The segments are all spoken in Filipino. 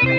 Hi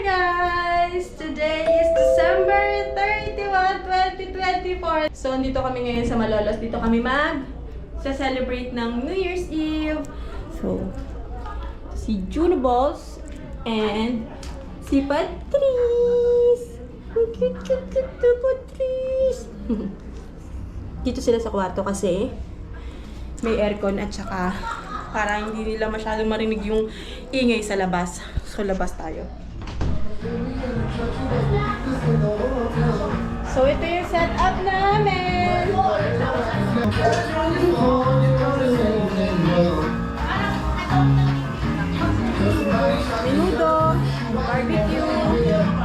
guys! Today is December 31, 2024. So, dito kami ngayon sa Malolos. Dito kami mag-celebrate ng New Year's Eve. So, si Juno Balls and si Patrice. Ang cute na Patrice. Dito sila sa kwarto kasi may aircon at saka para hindi nila masyadong marinig yung ingay sa labas. So, labas tayo. So, ito yung setup namin. Menudo, barbecue,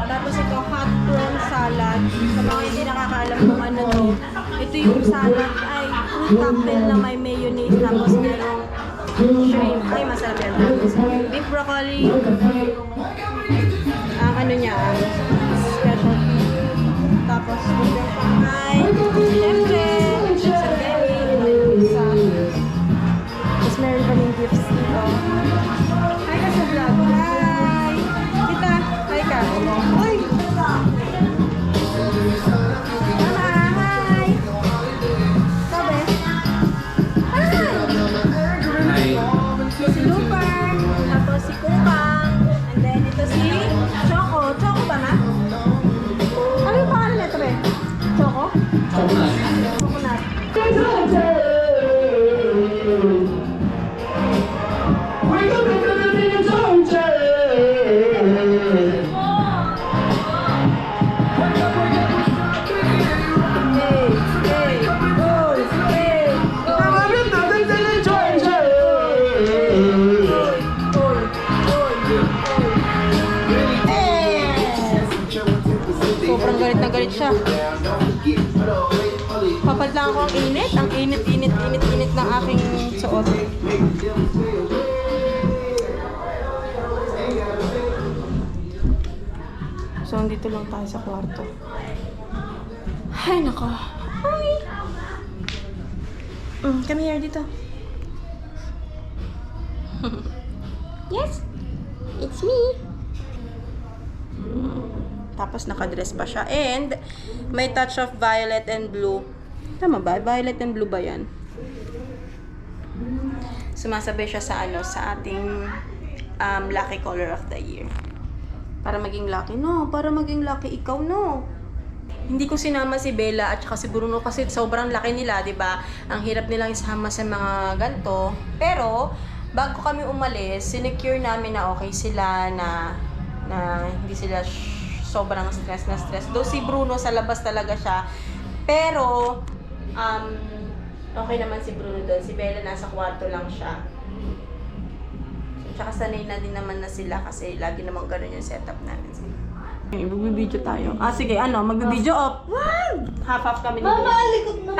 tapos ito hot prawn salad. Sa mga hindi nakakaalam kung ano to, ito yung salad ay full cocktail na may mayonnaise, tapos merong shrimp. Ay, masarap yan. Beef broccoli. Ang ano niya, specialty. Tapos, yung pangay. Siyempre, sa deli, isa. Tapos meron pa ng gifts dito. Hi ka sa vlog. Hi! Kita, hi ka. Uy! Mama, hi! Sabi? Hi! Si Looper, tapos si Kupang, and then ito si Choco. Choco ba na? Ano yung pangalan nito ba? Choco? Coconut. Sobrang galit na galit siya. Papalit lang ako ang init. Ang init ng aking suot. So, dito lang tayo sa kwarto. Ay, nako. Hi! Come here, dito. Yes! It's me! Tapos nakadress pa siya. And may touch of violet and blue. Tama ba? Violet and blue ba yan? Sumasabay siya sa sa ating lucky color of the year. Para maging lucky. No, para maging lucky ikaw, no. Hindi ko sinama si Bella at saka si Bruno kasi sobrang laki nila, 'di ba? Ang hirap nilang isama sa mga ganto. Pero bago kami umalis, sinecure namin na okay sila na hindi sila sobrang stress na stress. Though si Bruno sa labas talaga siya. Pero, okay naman si Bruno doon. Si Bella nasa kwarto lang siya. So, tsaka sanay na din naman na sila kasi lagi naman ganun yung setup namin. Okay, magbibideo tayo. Sige, magbibideo off. Wow! Half-half kami ni Bella. Mama, alikot na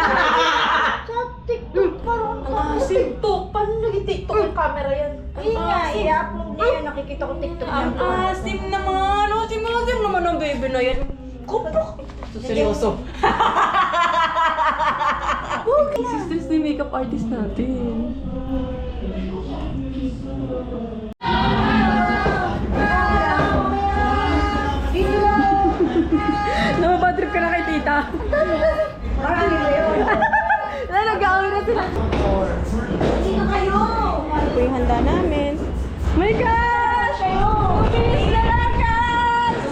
sa TikTok parang TikTok? Paano nag-TikTok yung camera yan? Hindi nga, i-upload niya yan. Nakikita ko TikTok Ang niya. asim naman. Asim naman ang baby na yan. Kupok. Seryoso. Sisters na yung makeup artist natin. Nababatrip ka na kay tita. Marami ba yun? Nag-aawin na sila. Hindi na kayo! Ito yung handa namin. My gosh! Bilis na lang, guys!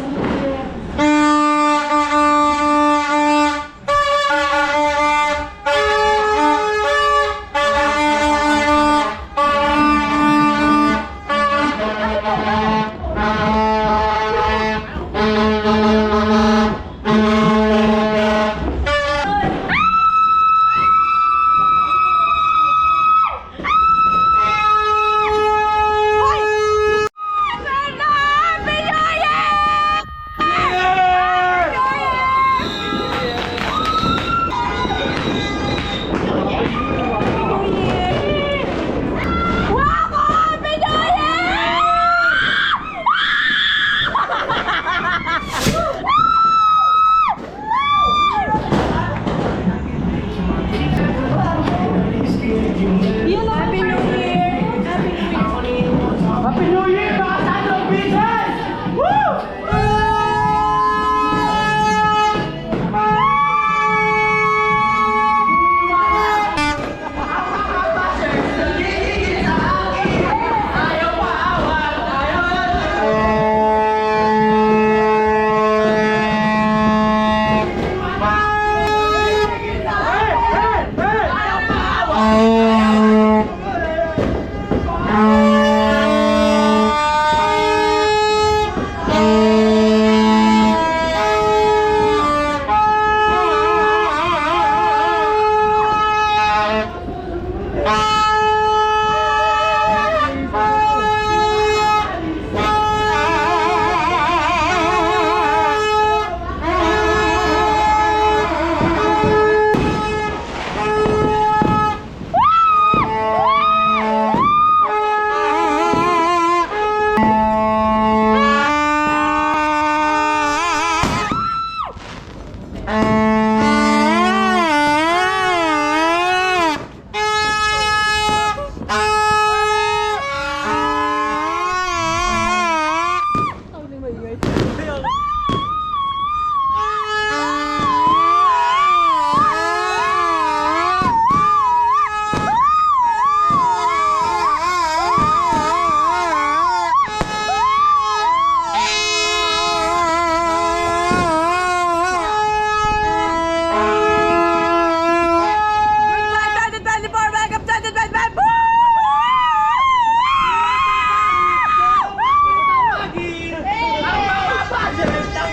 Happy New Year! Happy New Year, mga son of bitches! Woo!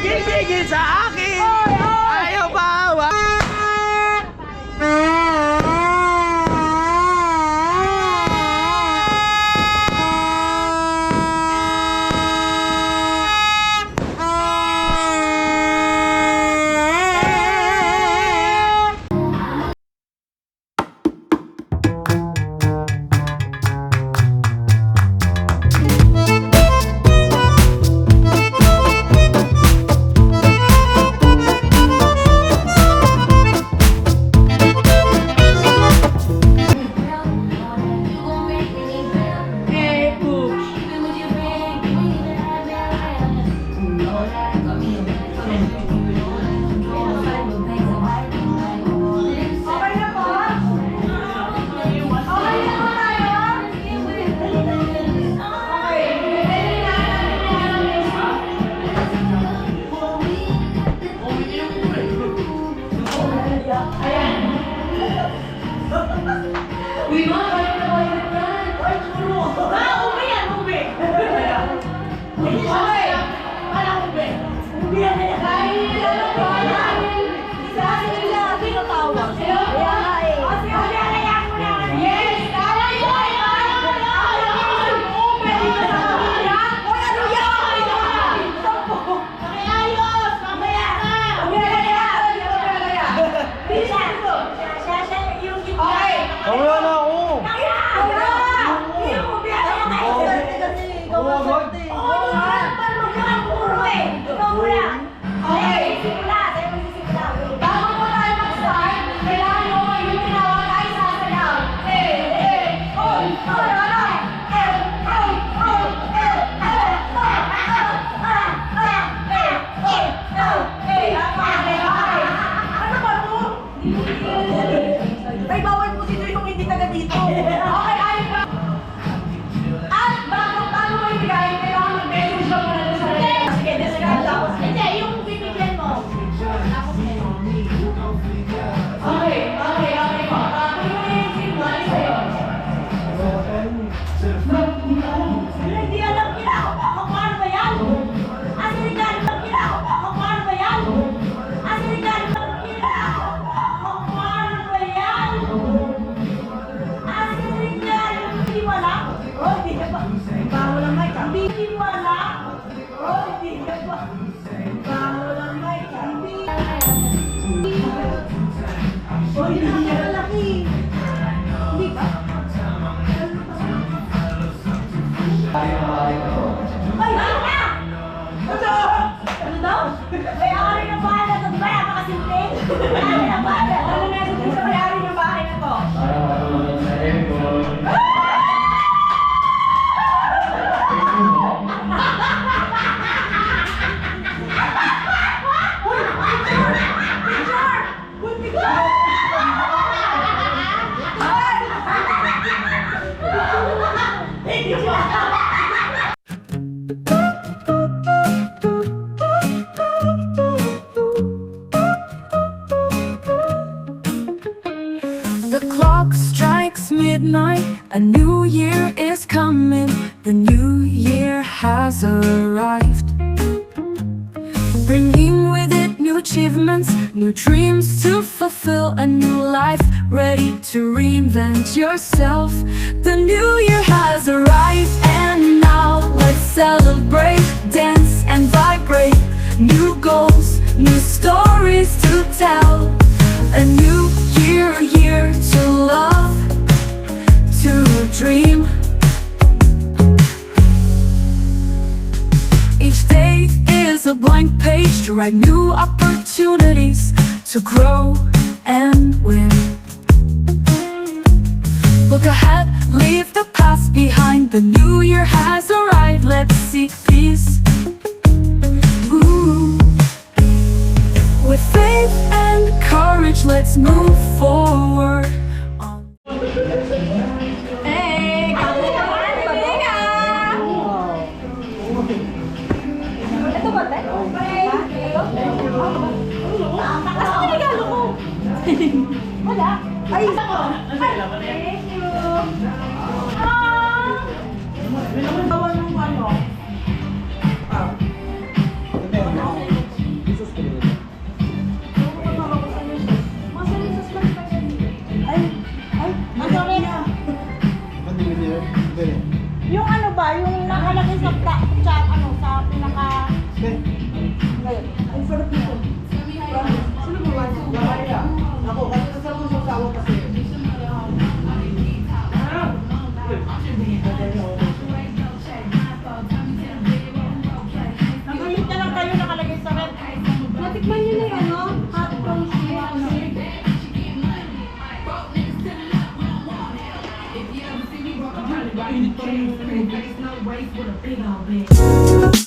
Gigigil sa akin! Ayaw bawa! Wala na ako! Ay, bawal po dito yung hindi taga dito. Okay, ayun ba? At bago mo ibigay, kailangan mag-message ka muna doon sa rin. Sige, discard tapos. Hindi, yung bibigyan mo. Okay, okay, okay po. Yung mo, ano sa'yo? Hindi alam kila ako pa kung paano ba yan? Asirigan, alam kila ako pa kung paano ba yan? Asirigan, alam kila ako pa kung paano ba yan? Asirigan, hindi wala? Oh, hindi ka pa. Bago lang may hindi wala? Oh, hindi ka pa. Bago lang may oh, hindi ka malaki. Hindi ba? Ay, ano na? Ano daw? Kaya ka rin ang bahala doon ba? Napakasimple. Kaya rin ang bahala. Ano na doon sa may-ari ng The clock strikes midnight, a new year is coming, the new year has arrived, bringing with it new achievements, new dreams to fulfill, a new life ready to reinvent yourself. The new year has arrived, and now let's celebrate, dance and vibrate. New goals, new stories to tell, a new year to love, to dream. Each day is a blank page to write new opportunities, to grow and win. Look ahead, leave the past behind, the new year has arrived, let's seek peace. Ooh. With faith and courage, let's move forward. Hey! Kamu naman! Pabinga! Ito ba, te? Ito? Asa regalo ko? Wala. Ay! Thank you! Yung ano ba, yung nakalagay sa chat, ano, sa pinaka... Ngayon, ang sarap nito. Sino mo ba? Ako, kasi kasama mo sa awa kasi. Nag-ulit na lang kayo nakalagay sa red. Natikman nyo na yung ano? Hot from Ain't no race with a big old bitch.